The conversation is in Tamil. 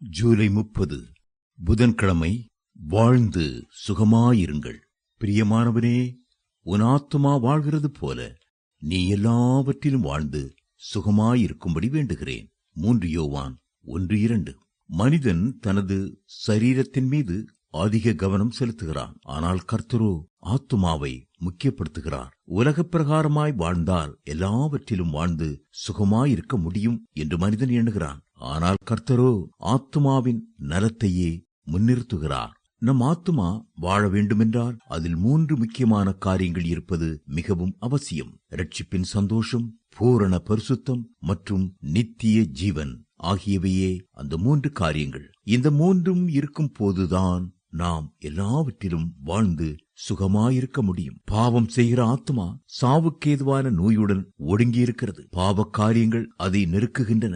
ஜூலை 30 புதன்கிழமை. வாழ்ந்து சுகமாயிருங்கள். பிரியமானவனே, உன் ஆத்துமா வாழ்கிறது போல நீ எல்லாவற்றிலும் வாழ்ந்து சுகமாயிருக்கும்படி வேண்டுகிறேன். 3 யோவான் 1:2. மனிதன் தனது சரீரத்தின் மீது அதிக கவனம் செலுத்துகிறான். ஆனால் கர்த்தரோ ஆத்துமாவை முக்கியப்படுத்துகிறார். உலகப் பிரகாரமாய் வாழ்ந்தால் எல்லாவற்றிலும் வாழ்ந்து சுகமாயிருக்க முடியும் என்று மனிதன் எண்ணுகிறான். ஆனால் கர்த்தரோ ஆத்துமாவின் நலத்தையே முன்னிறுத்துகிறார். நம் ஆத்துமா வாழ வேண்டுமென்றால் அதில் 3 முக்கியமான காரியங்கள் இருப்பது மிகவும் அவசியம். இரட்சிப்பின் சந்தோஷம், பூரண பரிசுத்தம் மற்றும் நித்திய ஜீவன் ஆகியவையே அந்த 3 காரியங்கள். இந்த 3ம் இருக்கும் போதுதான் நாம் எல்லாவற்றிலும் வாழ்ந்து சுகமாயிருக்க முடியும். பாவம் செய்கிற ஆத்துமா சாவுக்கேதுவான நோயுடன் ஒடுங்கியிருக்கிறது. பாவ காரியங்கள் அதை நெருக்குகின்றன.